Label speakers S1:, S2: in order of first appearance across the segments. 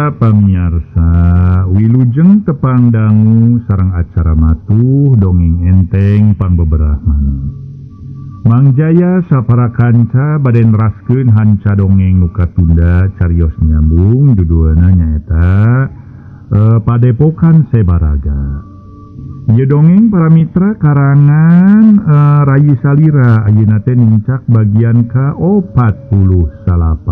S1: para pamiarsa wilujeng tepang dangu sareng acara matuh dongeng enteng pangbeberahman Mangjaya sapara kanca baden raskeun hanca dongeng nuka tunda carios nyambung judulna nyaeta Padepokan Sebaraga. Ieu dongeng para mitra karangan Rayi Salira ayeuna teh nincak bagian ka-48.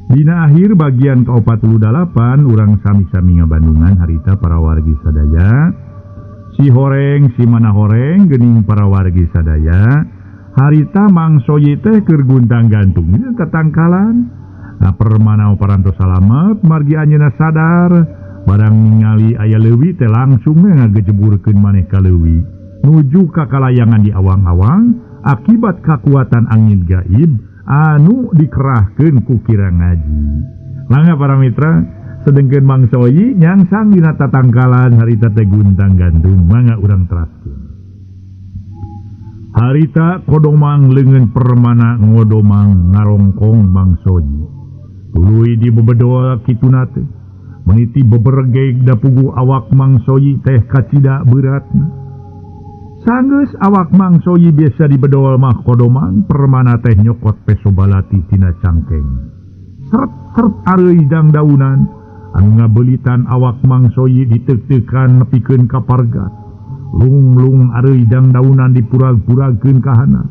S1: Dina akhir bagian ke-48 urang sami-sami ngabandungan harita para wargi sadaya. Si horeng si mana horeng geuning para wargi sadaya. Harita mangsoyi teh keur guntang gantung ieu tatangkalan. Nah permana parantos salamet margi anjeunna sadar barang ningali aya leuwih teh langsung ngagejeburkeun maneh ka leuwih nuju ka kalayangan di awang-awang akibat kakuatan angin gaib anu dikerahkeun ku kirang ngaji. Mangga para mitra sedengkeun mangsoyi nyangsang dina tatangkalan harita teh guntang gantung mangga urang teraskeun. Harita kodomang leungeun permana ngodomang ngarongkong mangsoyi. Tuluy di bebedoa kituna teh meniti bebergeg da pugu awak mangsoyi teh kacida beratna. Sanggeus awak mangsoyi biasa dibedol mah kodomang permana teh nyokot pesobalati tina cangkeng. Seret-seret areuy dang daunan anu ngabelitan awak mangsoyi diteuk-teukan nepikeun ka pargat. Lung-lung areuy dang daunan dipurag-puragkeun ka hana.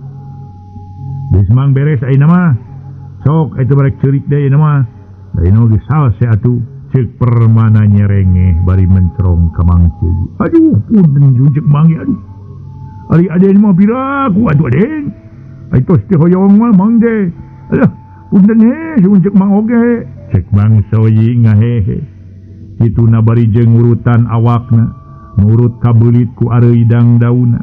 S1: Geus mang beres ayeuna mah. Sok itu barek ceurik deui ayeuna mah. Da inu geus salse atuh ceuk permana nyerengeh bari mencrong ka mangsoyi. Aduh punten junjek mangge aduh. Ari aden mah piraku atuh aden. Ai tos teh hoyong mah mang de. Alah, punten he sunjek mang oge. Cek mangsoyi ngahehe. Kituna bari jeung urutan awakna nurut kabeulit ku areuy dang dauna.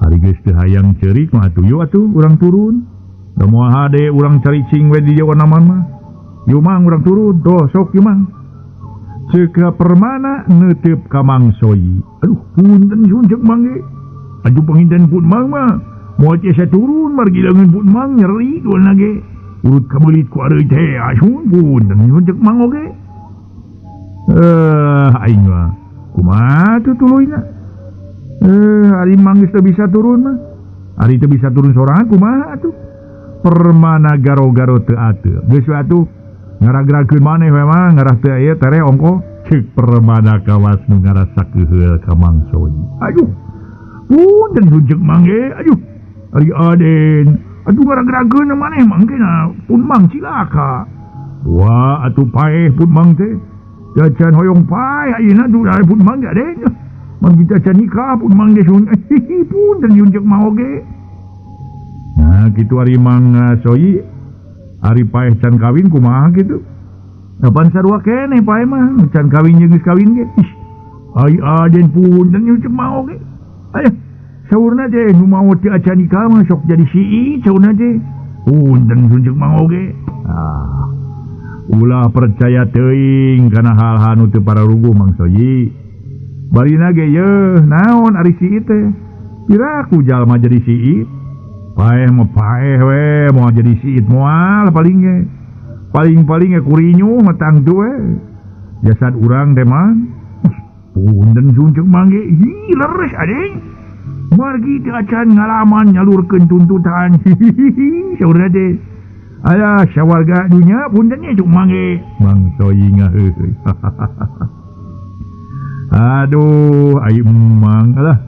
S1: Ari geus teu hayang ceurik mah atuh yo atuh urang turun. Da moal hade urang caricing we di jawanaman mah. Yo mang urang turun, toh sok yo mang. Ceuk permana neuteup ka mangsoyi. Aduh punten sunjek mangge. Aju panginten pun mang mah moal tiasa turun margi leungeun pun mang nyeri dualna ge. Urut kabeulit ku areuy teh asun punten sunjek mang oge. Aing mah kumaha tuh tuluyna? Ari mang geus teu bisa turun mah. Ari teu bisa turun sorangan kumaha atuh? Permana garo-garo teu ateu. Geus atuh ngaragrakeun maneh we mah ngarah teu aya tere ongko ceuk permana kawas nu ngarasa keheul ka mangsoyi. Aduh punten sunjek mangge aduh ari aden aduh ngaragrakeun maneh mangkena pun mang cilaka. Wah atuh paeh pun mang teh jajan hoyong paeh ayeuna tuh dari pun mang aden mang kita can nikah pun mang teh punten sunjek mah oge. Nah kitu ari mang soyi ari paeh can kawin kumaha kitu. Kapan sarua keneh paeh mah can kawin jeung geus kawin ge. Ai aden punten nyucep mah oge. Aya saurna teh nu mau teu acan nikah mah sok jadi sii saurna teh. Punten nyucep mah oge. Ulah percaya teuing kana hal-hal nu teu pararuguh mangsoyi. Barina ge yeuh naon ari sii teh. Piraku jalma jadi sii. Paeh mah paeh we mau jadi siit moal paling ge. Paling-paling kurinyu matang tu we. Jasad urang teh mah. Punten sunjek mangge. Hi leres adeng. Margi teu acan ngalaman nyalurkeun tuntutan. Saurna teh. Aya sawarga dunya punten nya cuk mangge. Mangsoyi ngaheueuy. Aduh ai emang alah.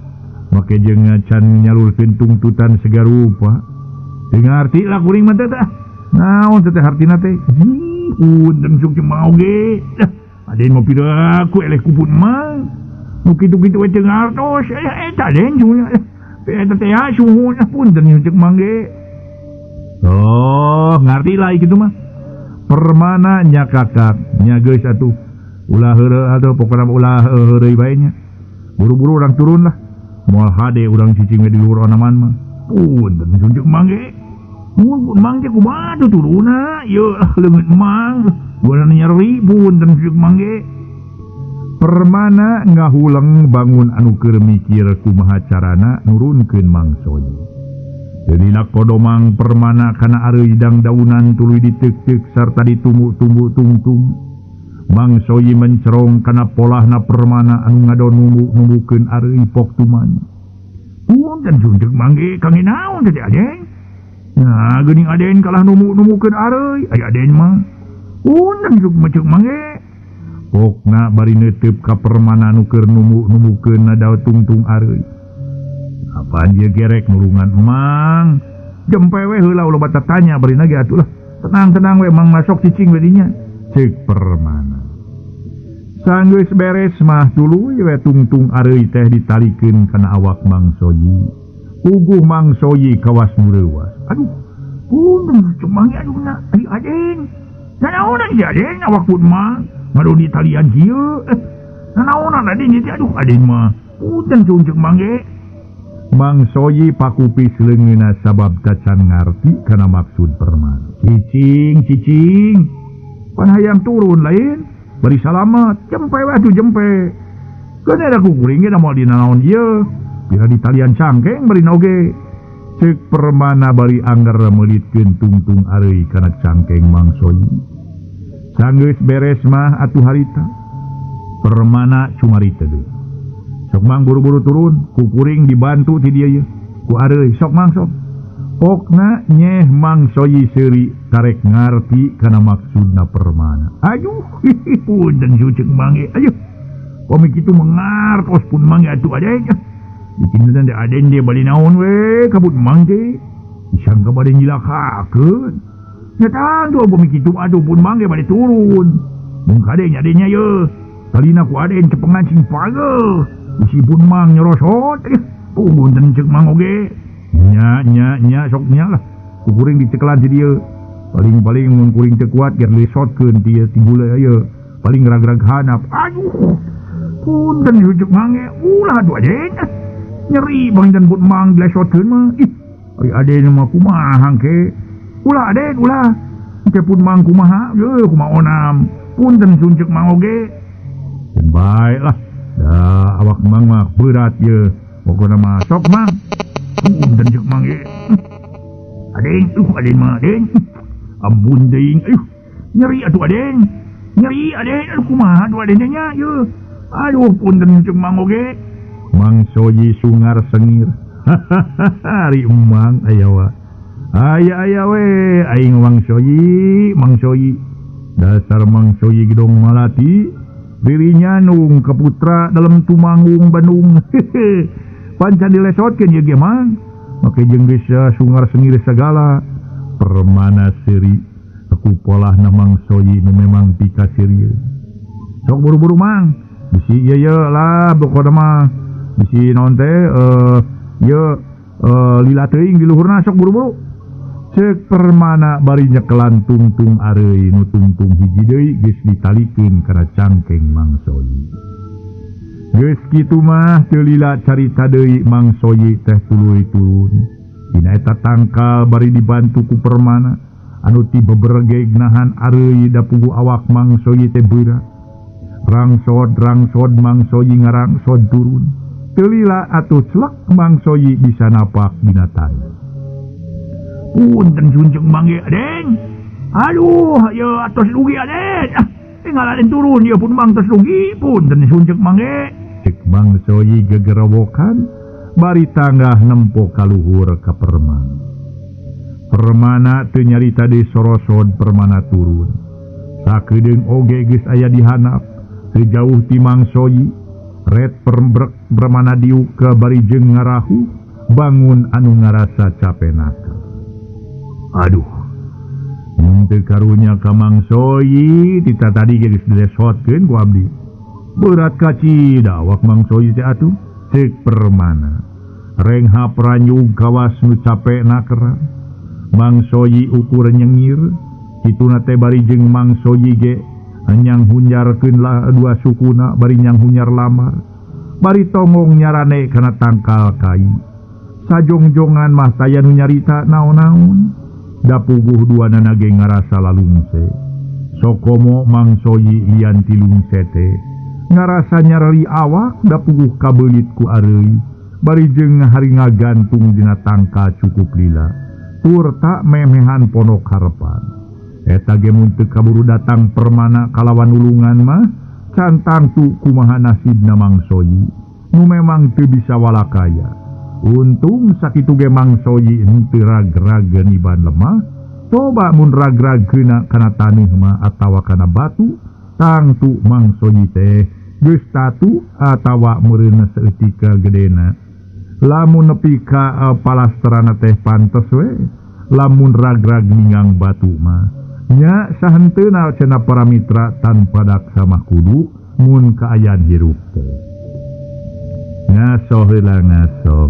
S1: Make jeung can nyalurkeun tuntutan segarupa. Teu ngarti lah kuring mah teh tah. Naon teh hartina teh? Punten sok cemau ge. Aden mah piraku eleh kupun mah. Nu kitu-kitu we teu ngartos. Eta den junya. Eta teh suhun punten cek mangge. Oh, ngarti lah kitu mah. Permana nya kakak, nya geus atuh. Ulah heureuh atuh pokona ulah heureuy bae nya. Buru-buru urang turun lah. Moal hade urang cicing di luar onaman mah. Punten sunjek mangge. Mun mangge kumaha tuh turuna? Yeuh leungeun mang. Buana nyeri punten sunjek mangge. Permana ngahuleng bangun anu keur mikir kumaha carana nurunkeun mangsoyi. Delina kodomang permana kana areuy dang daunan tuluy ditek-tek sarta ditumbu-tumbu tungtung. Mang Soyi mencerong kana polahna permana anu ngadon numbu-numbukeun areuy pok tumanya. Punten sunceuk mangge kangge naon teh Aden? Nah, geuning Aden kalah numbu-numbukeun areuy, aya Aden mah. Punten sunceuk mangge. Pokna bari neuteup ka permana nu keur numbu-numbukeun daw tungtung areuy. Apaan dia gerek nurungan emang? Jempe we heula ulah bata tanya bari nage atuh lah. Tenang-tenang we mang masuk cicing we dinya. Ceuk permana. Sanggeus beres mah tuluy we tungtung areuy teh ditalikeun kana awak Mang Soyi. Puguh Mang Soyi kawas mureuwas. Aduh, punten cumang aduh na Aden. Nanaonan si Aden awak pun mah ngadu di talian kieu. Nanaonan Aden ieu aduh Aden mah. Punten sunceuk mangge. Mang Soyi pakupis leungeunna sabab tacan ngarti kana maksud permana. Cicing. Pan hayang turun lain, bari salamet, jempe we atuh jempe. Keun ada kukuring ge da moal dina naon ieu. Pira di talian cangkeng bari oge. Ceuk permana bari anggar meulitkeun tungtung areuy kana cangkeng Mang Soyi. Sanggeus beres mah atuh harita. Permana cumarita deui. Sok Mang buru-buru turun, kukuring dibantu ti dieu ye. Ku areuy sok Mang sok. Pokna nyeh Mang Soyi seuri karek ngarti kana maksudna permana. Aduh, punten suceuk mangge. Aduh. Komi kitu mengartos pun mangge atuh Aden. Bikin teh Aden dia bali naon we kabut mangge. Disangka bade nyilakakeun. Nyatan tuh komi kitu aduh pun mangge bade turun. Mung kadenya ye. Talina ku Aden cepengan sing pageuh. Isi pun mang nyorosot. Punten ceuk Mang oge. Nya sok nya lah. Kukuring dicekelan si dieu. Paling mun kuring teu kuat ger lesotkeun ti tibule ayeuna. Paling rag-rag hanap. Aduh. Punten suceuk mangge. Ulah atuh Aden. Nyeri bangdan pun mang lesotkeun mah. Ih, ari Aden mah kumaha hangke. Ulah Aden ulah. Teu pun mang kumaha? Yeuh kumaha onam. Punten sunceuk Mang oge. Den bae lah. Da awak Mang mah berat ye. Pokona mah sok Mang. Punten ceuk mangge. Aden, Aden mah Aden. Ampun deing. Nyeri atuh Aden. Nyeri Aden. Kumaha atuh Aden nya ye. Aduh punten ceuk Mang oge. Mang Soyi sungar sengir. Ari emang aya wa. Aya we aing Mang Soyi. Dasar Mang Soyi gedong malati. Dirinya nung keputra dalam tumanggung Bandung. Pancan dilesotkeun ieu ge Mang. Make jeung geus sungar sengir sagala. Permana seuri aku polahna Mang Soyi nu memang pika serius. Sok buru-buru Mang. Bisi ieu lah pokona mah. Bisi naon teh lila teuing di luhurna sok buru-buru. Ceuk permana bari nyekelan tungtung areuy nu tungtung hiji deui geus ditalikeun kana cangkeng Mang Soyi. Geus kitu mah teu lila carita deui Mang Soyi teh tuluy turun. Dina eta tangkal bari dibantu ku permana anu ti beberege nahan areuy da puguh awak Mang Soyi teh beura. Rangsod Mang Soyi ngarangsod turun. Teu lila atuh celek Mang Soyi bisa napak dina tanah. Punten sunceuk mangge Aden. Aduh, ye atos rugi Aden. Tinggal Aden turun ye pun Mang tos rugi. Punten sunceuk mangge. Cek Mang Soyi gegerowokan bari tanggah nempo ka luhur ka permana. Permana teu nyarita deui sorosod permana turun. Sakedeung oge geus aya di handap. Teu jauh ti Mang Soyi. Red perembrek permana diuk ke bari jeung ngarahu bangun anu ngarasa capenaka. Aduh, mun teu karunya ka Mang Soyi tita tadi geus dilesotkeun ku abdi. Berat kacida awak Mang Soyi teh atuh. Ceuk permana. Rengha pranyug kawas nu capena kerang. Mang Soyi ukur nyengir. Kituna teh bari jeung Mang Soyi ge nyang hunjarkeun lah dua sukuna bari nyang hunyar lamar. Bari tongong nyarane kana tangkal kai. Sajongjongan mah taya nu nyarita naon-naon. Da puguh duana ge ngarasa lalungse. Sokomo Mang Soyi lian ti lungse teh ngarasa nyarari awak da puguh kabeulit ku areuy bari jeung hari ngagantung dina tangka cukup lila tur tak memehan pondok harepan eta ge mun teu kaburu datang permana kalawan ulungan mah cantang tu kumaha nasibna Mang Soyi nu memang teu bisa walakaya. Untung sakitu ge Mang Soyi henteu ragrageun iban lemah. Coba mun ragrageuna kana taneuh mah atawa kana batu, tangtu Mang Soyi teh geus tatu atawa meureunna saeutika gedena. Lamun nepi ka palasterana teh pantes we, lamun ragrag ningang batu mah. Nya sahenteuna cenah para mitra tanpa daksa mah kudu mun kaayaan hirup teh. Ngaso heula ngaso.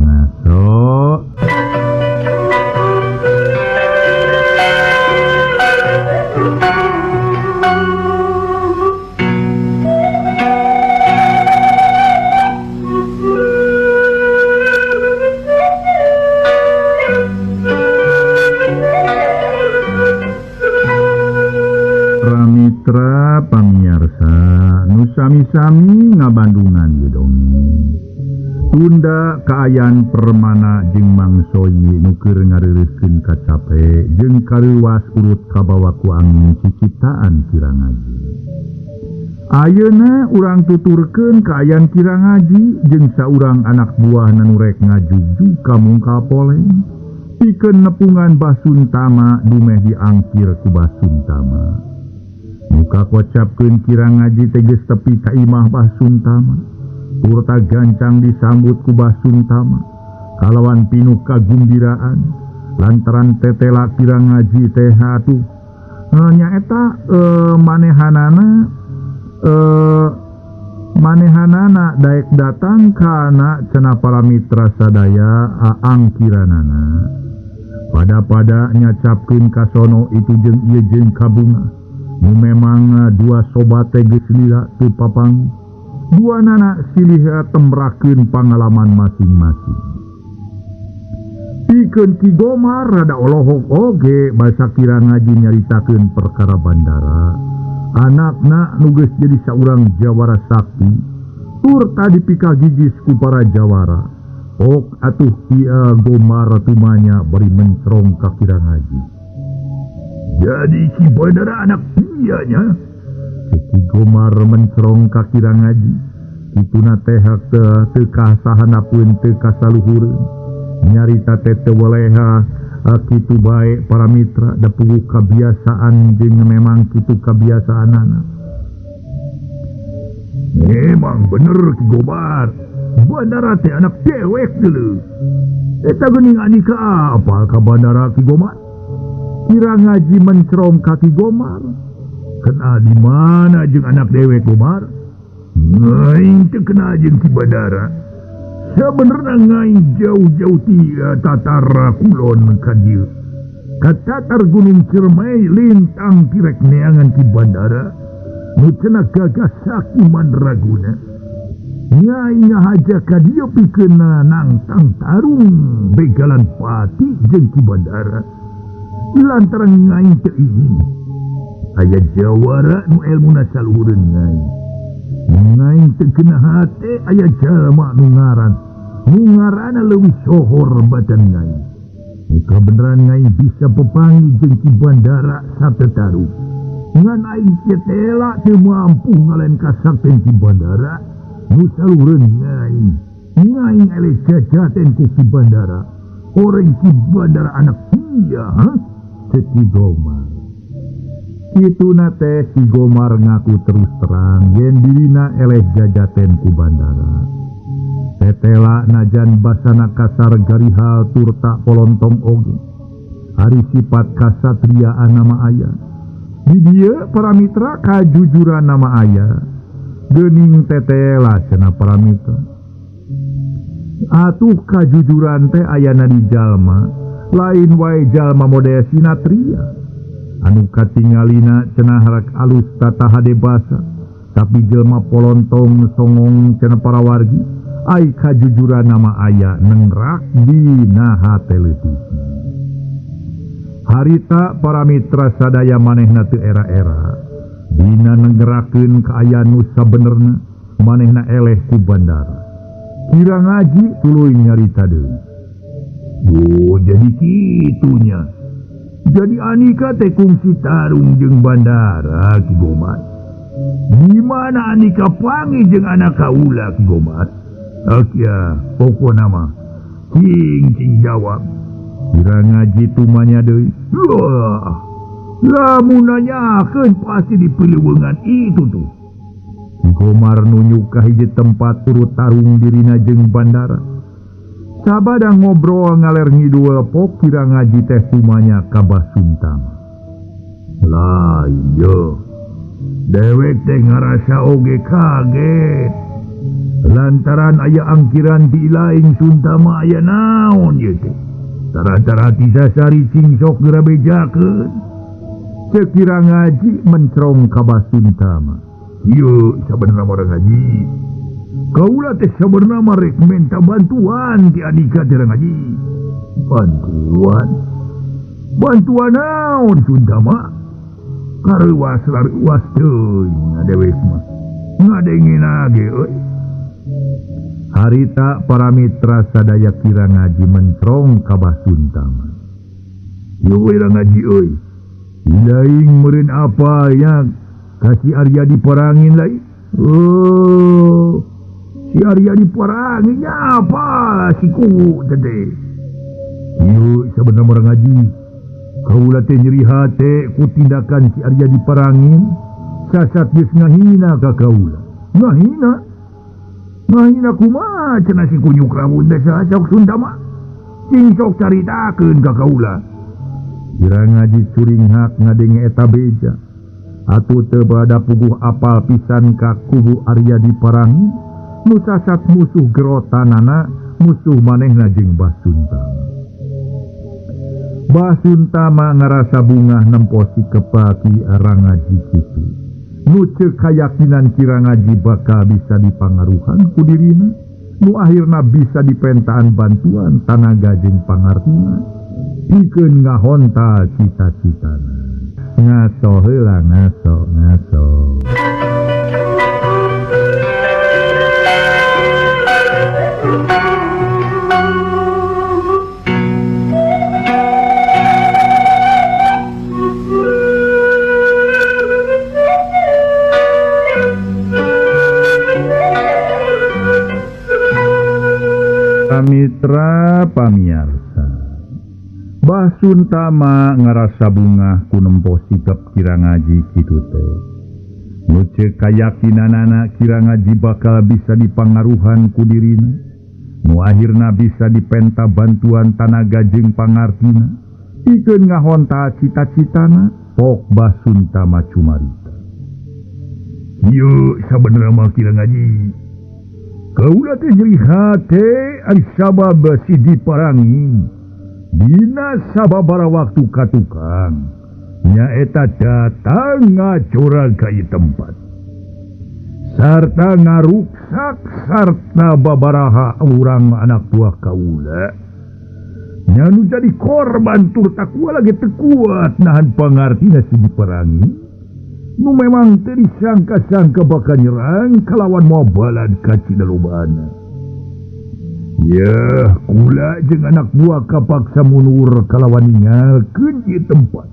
S1: Mitra pamiarsa nu sami-sami ngabandungan ye dongeng tunda kaayaan permana jeung Mang Soyi nu keur ngareureukeun kacape jeung karuwas urut kabawa ku angin ciciptaan Kirang Aji. Ayeuna urang tuturkeun kaayaan Kirang Aji jeung saurang anak buahna nu rek ngajujug ka mungkal poleng pikeun nepungan Basuntama dumeh diangkir ku Basuntama. Muka kocapkeun Kirang Aji teges tepi ka imah Basuntama turta gancang disambut ku Basuntama kalawan pinuh kagumbiraan lantaran tetela Kirang Aji teh atuh nyaeta manehanana daek datang kana cenah para mitra sadaya aangkiranana pada nyacapkeun kasono itu jeung ieu jeung kabunga. Nu memang dua sobat geus lila teu papang dua nana silih tembrakeun pangalaman masing-masing. Pikeun Ki Gomar rada olohok oge basa Kirang Aji nyaritakeun perkara bandara anakna nu geus jadi saurang jawara sakti tur tadi pika gigis ku para jawara ok atuh Ki Gomar tumanya bari mencrong ka Kirang Aji. Jadi si bandara anak pianya. Si Gomar mencerong ka Kirang Aji. Ituna teh teu kasahanapun teu kasaluhureun. Nyarita teh teu waleha kitu bae para mitra da puguh kabiasaan jeung memang kitu kabiasaanana. Memang bener Ki Gomar. Bandara teh anak dewek deuleu. Eta geuning ani ka apa ka bandara Ki Gomar? Kirang Aji mencerong kaki Gomar. Kena di mana jeung anak dewek Gomar? Ngaing teu kena jeung Ki Bandara. Sabenerna ngaing jauh-jauh ti tatar kulon ka dieu. Ka tatar Gunung Ciremay lintang pirek neangan Ki Bandara. Nu cenah gagah sakti mandraguna. Ngaing haja ka dieu pikeun nangtang tarung begalan pati jeung Ki Bandara. Lantaran ngaing teu izin aya jawara nu elmuna saluhureun ngaing teu kena hate aya jalma nu ngaranna leuwih sohor batan ngaing. Muka beneran ngaing bisa pepangi jeung Ki Bandara satetaru ngan aing tetela teu mampu ngalen kasakten Ki Bandara nu saluhureun ngaing eleh jajaten ku Ki Bandara orang Ki Bandara anak piya Ki Gomar. Kituna teh Ki Gomar ngaku terus terang yen dirina eleh jajaten ku bandara. Tetela najan basana kasar garihal tur tak polontong oge. Hari sifat kasatriaan nama aya. Di dieu para mitra kajujuran nama aya. Geuning tetela cenah para mitra. Atuh kajujuran teh ayana di jalma lain wae jalma model sinatria anu katingalina cenah harak alus tata hade basa tapi jelma polontong songong cenah para wargi ai kajujuran nama aya nengrak dina hate leutik. Harita para mitra sadaya manehna teu era-era dina nenggerakeun kaayaan nu sabenerna manehna eleh ku bandara. Kira ngaji tuluy nyarita deui. Oh, jadi kitunya. Jadi Anika teh kungsi tarung jeung bandara Ki Gomat. Gimana Anika pangi jeung anak kaula Ki Gomat? Akia, pokona mah cing jawab. Kira ngaji tumanya deui. Wah, lamun nanyakeun pasti dipiliweungan itu tuh. Ki Komar nunjuk ka hiji tempat turut tarung dirina jeung bandara. Sabada ngobrol ngaler ngidul pok kira ngaji teh tumanya ka Basuntama. Lah iya, dewek teh ngarasa oge kaget. Lantaran aya angkiran di laing Suntama aya naon ieu teh. Tara-tara tisasari cing sok gerabejakeun. Sekira ngaji mencrong ka Basuntama. Ieu sabenerna orang ngaji. Kaula teh sabenerna rek minta bantuan ti Anika teh ngaji. Bantuan? Bantuan naon Suntama? Kareuwas teuing ngadewek mah. Ngadengin age euy. Harita para mitra sadaya kira ngaji mencrong ka Basuntama. Yo we ngaji euy. Laing meureun apa ya kasih Arya diperangin lain? Oh, si Arya diperangin apa si ku teh? Yuk sebenarnya orang ngaji. Kaula teh nyeri hate ku tindakan si Arya diperangin. Sasat geus ngahina ka kaula. Ngahina? Ngahina kumaha cenah si kunyuk rambut teh sok Suntama. Cing sok caritakeun ka kaula. Kira ngaji curing hak ngadenge eta beja. Atuh teu bada puguh apal pisan ka kubu Arya diperangi. Nu sasat musuh gerotanana, musuh manehna jeung Basuntama. Basuntama ngarasa bungah nemposi kepaki Rangaji kitu. Nu ceuk kayakinan kira ngaji bakal bisa dipangaruhan ku dirina. Nu akhirna bisa dipentaan bantuan tanaga jeung pangartina. Pikeun ngahontal cita-citana. Ngaso heula ngaso. Mitra pamirsa, Basuntama ngarasa bungah ku nempo sikap kira ngaji kitu teh. Nu ceuk kayakinanana kira ngaji bakal bisa dipangaruhan ku dirina. Nu akhirna bisa dipenta bantuan tanaga jeung pangartina. Pikeun ngahonta cita-citana pok Basuntama cumarita. Ieu sabenerna mah kira ngaji. Kaula teh nyeri hate ari sabab si diperangin. Dina sababara waktu ka tukang. Nyaeta datang ngacurang ka ieu tempat. Sarta ngaruksak sarta babaraha urang anak buah kaula. Nya nu jadi korban tur tak lagi teu kuat nahan pangartina si diperangin. Nu memang teu disangka-sangka bakal nyerang kalawan mobalan ka cinalobana. Ya, kula jeung anak buah kapaksa mundur kalawan ninggalkeun ieu tempat.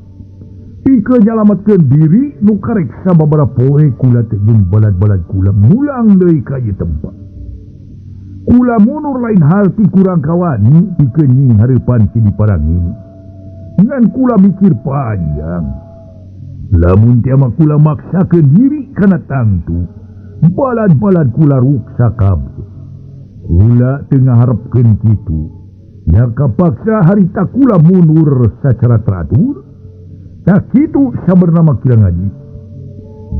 S1: Pikeun nyalametkeun diri nu karek sababaraha poe kula teh jeung balad-balad kula mulang deui ka ieu tempat. Kula mundur lain hal ti kurang kawani pikeun nying hareupan si diperangin. Ngan kula mikir panjang. Lamun tiama kula maksakeun diri kana tangtu, balad-balad kula ruksa kabeh. Kula teu ngaharepkeun kitu. Nya kapaksa harita kula mundur sacara teratur. Tak kitu sabenerna mah kira ngaji.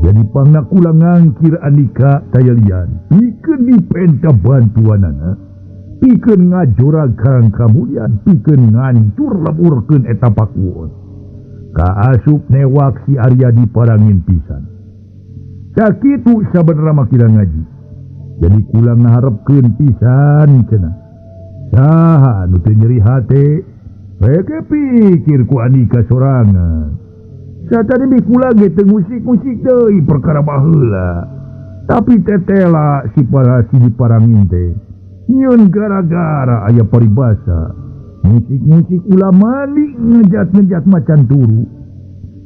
S1: Jadi pangna kula ngangkir Anika tayalian, pikeun dipenta bantuanana, pikeun ngajorag karang kamulian, pikeun ngancur leburkeun eta pakuon. Kaasup newak si Arya diperangin pisan. Sakitu sabenerna mah kira ngaji. Jadi kula ngaharepkeun pisan cenah. Saha nu teu nyeri hate, rek pikir ku Anika sorangan. Satadi mi kula ge teu musik-musik deui perkara baheula. Tapi tetela si para si diperangin teh. Nyun gara-gara aya paribasa musik-musik ulah mani ngejat-ngejat macan turu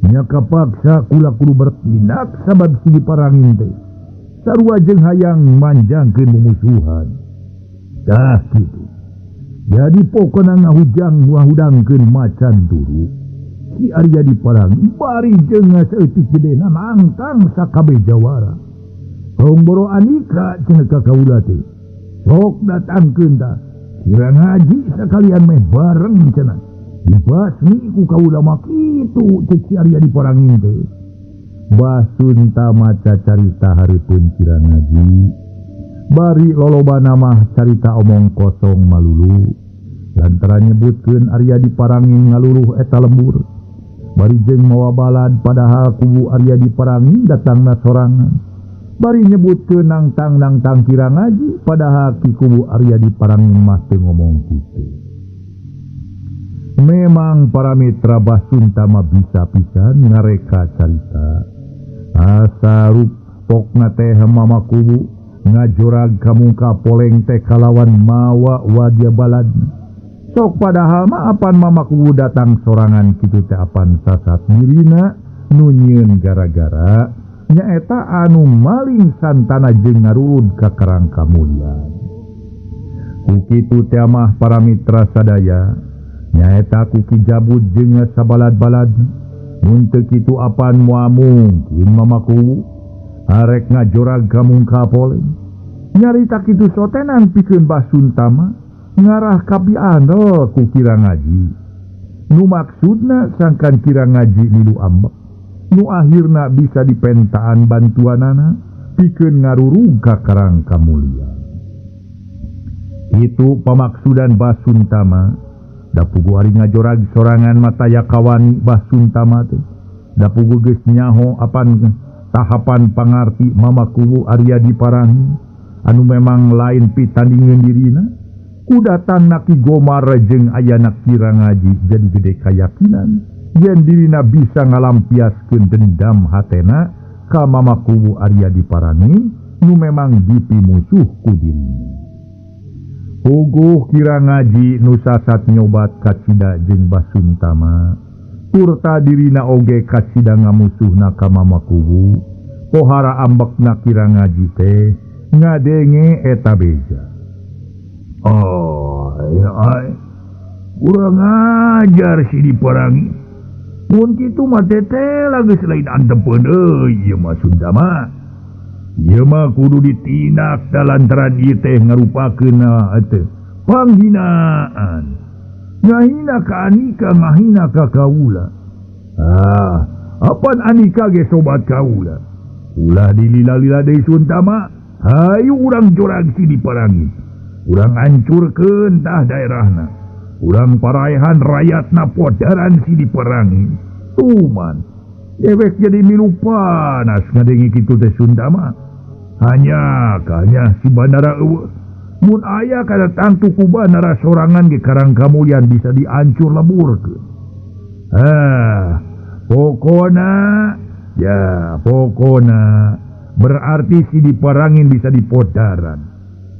S1: nya kapaksa kula kudu bertindak sabab si diparangin teh sarua jeung hayang manjangkeun mumusuhan tah kitu jadi pokona ngahujang ngahudangkeun macan turu si Arya diparangi bari jeung saeutik gedena nangtang sakabeh jawara Homboro Anika cenah ka kaula teh sok datangkeun tah Kirang Haji sekalian meh bareng cenah dibasmi ku kaula mah kitu cek si Arya diparangin teh Basunta maca carita hareupeun Kirang Haji bari lolobana mah carita omong kosong malulu lantaran nyebutkeun Arya diparangin ngaluruh eta lembur bari jeung mawa balad padahal kubu Arya diparangin datangna sorangan bari nyebutkeun nangtang Kirang Haji padahal ki kubu Arya diparangin mah teu ngomong kitu. Memang para mitra Basunta mah bisa pisan ngareka carita. Asarup pokna teh mama kubu ngajorag ka muka poleng teh kalawan mawa wadya balad. Sok padahal mah apan mama kubu datang sorangan kitu teh apan sasat dirina nu nyieun gara-gara nyaeta anu maling santana jeung ngarurud ka karang kamulyan. Kukitu teh mah para mitra sadaya nyaeta kuki jabut jeung sabalad-balad mun teu kitu apan moal mungkin mamaku arek ngajorag ka mungka poleng nyarita kitu sotenan pikeun Basunta mah ngarah ka piando ku Kirang Haji nu maksudna sangkan Kirang Haji milu ambek nu akhirna bisa dipentaan bantuanana pikeun ngarurug ka karang kamulyan. Itu pamaksudan Basunta mah dapugu ari ngajorag sorangan mataya kawani Basunta mah teh dapugu geus nyaho apan tahapan pangarti mamakuwu Arya diparangi anu memang lain pitandingeun dirina ku datangna Ki Gomar jeung ayana Kirang Haji jadi gede kayakinan yen dirina bisa ngalampiaskeun dendam hatena ka mamakuwu Arya diparangi nu memang dipi musuh ku dirina. Puguh Kirang Haji nu sasat nyobat kacida jeung Basunta mah turta dirina oge kacida ngamusuhna ka mamakuwu pohara ambekna Kirang Haji teh ngadenge eta beja. Kurang ajar si diparangi mun kitu mah teteh geus lain antepeun ieu mah Sunda mah ieu mah kudu ditindak lantaran ieu teh ngarupakeun teh panghinaan ngahina ka Anika ngahina ka kaula apan Anika ge sobat kaula ulah dilila-lila deui Sunda mah hayu urang jorag si diparangi urang hancurkeun tah daerahna urang paraehan rakyatna podaran si diparangi tuman dewek jadi milu panas ngadengi kitu teh Sunda mah hanya si bandara eueuh mun aya kada tangtu ku bandara sorangan ge karang kamulyan bisa diancur leburkeun pokona berarti si diparangin bisa dipodaran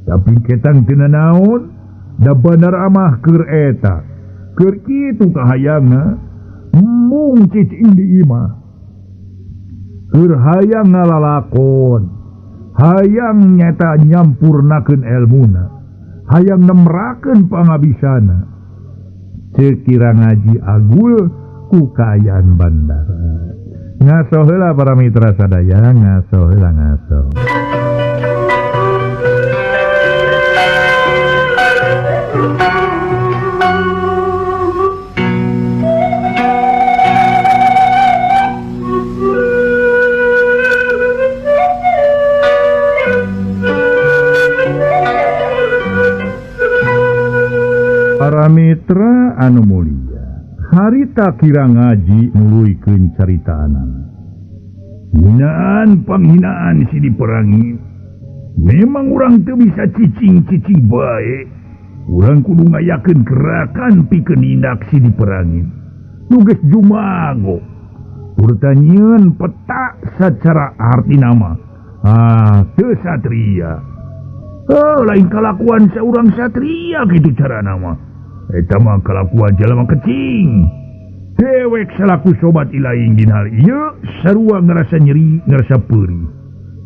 S1: tapi ketang teu naon da bandara mah keur eta keur kitu kahayangna mung cicing di imah keur hayang ngalalakon hayang nyata nyampurnakeun elmuna hayang nemrakeun pangabisana ceuk Kirang Haji agul ku kaayaan bandara. Ngaso heula para mitra sadaya, ngaso heula ngaso. Para mitra anu mulia, harita Kirang Haji nuluikeun caritaanana. Hinaan panghinaan si diperangi. Memang urang teu bisa cicing-cicing bae. Urang kudu ngayakeun gerakan pikeun nindak si diperangi. Nu geus jumago. Urtanyeun peta secara arti nama. Teu satria. Lain kalakuan seorang satria gitu cara nama. Eta mah kalakuan jalma kecing. Dewek selaku sobat ilaing din hal ieu sarua ngerasa nyeri, ngerasa perih.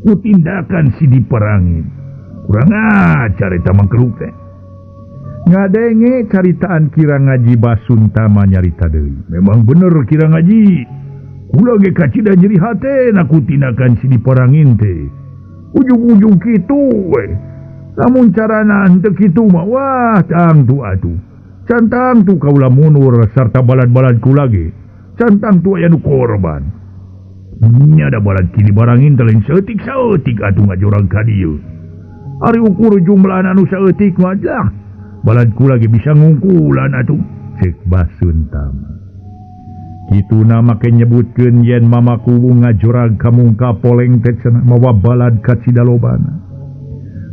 S1: Ku tindakan si diperangin. Kurang ajar eta mah keruk teh. Ngadenge caritaan Kirang Ngaji Basuntama nyarita deui. Memang bener Kirang Ngaji. Kula ge kacida nyeri hatena ku tindakan si diperangin teh. Ujung-ujung kitu we. Lamun carana henteu kitu mah wah tang tu atuh. Cantang tu kaula munur sarta balad-balad kula ge. Cantang tu aya nu korban. Nya da balad kini barangin teh lain saeutik-saeutik atuh ngajorang ka dieu. Ari ukur jumlahna anu saeutik mah jah. Balad kula ge bisa ngungkulan atuh cek Basuntama. Kituna make nyebutkeun yen mamaku ngajorag ka mungka poleng teh cenah mawa balad ka Cidalobana.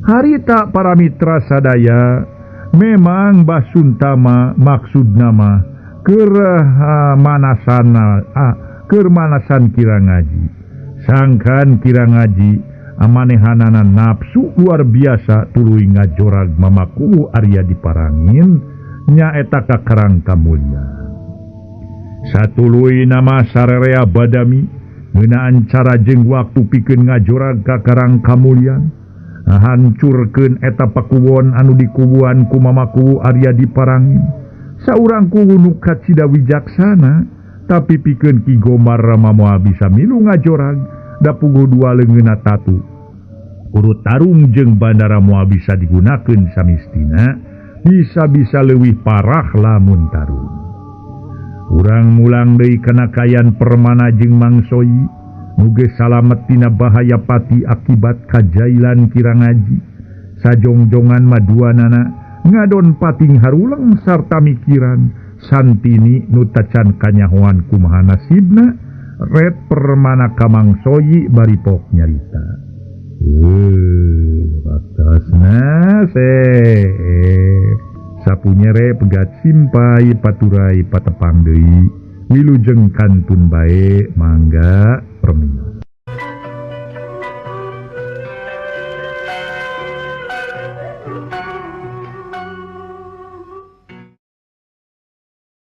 S1: Harita para mitra sadaya memang Basuntama maksudna mah keur manasan Kirang Ngaji. Sangkan Kirang Ngaji amanehanana nafsu luar biasa tuluy ngajorag mamaku Arya diparangin nyaeta kakarang kamulya. Satuluy nama sarerea badami ngeunaan cara jeung waktu pikeun ngajorag kakarang kamulyan. Hancurkeun eta pakuwon anu dikubuan ku mamaku Arya diparangin. Saurang kuwu nu kacida wijaksana tapi pikeun Ki Gomar Rama bisa milu ngajorag da puguh dua leungeunna tatu. Urut tarung jeung bandara moal bisa digunakeun samistina bisa-bisa leuwih parah lamun tarung. Urang mulang deui kana kayan permana jeung Mangsoyi muge salamet tina bahaya pati akibat kajailan Kirang Ngaji. Sajongjongan maduanana ngadon pating harulang sarta mikiran santini nu tacan kanyahoan kumaha nasibna ret permana ka Mangsoyi bari pok nyarita. Waktasna sapunyere pegat simpai paturai patepang deui wilujeng kantun bae mangga permios.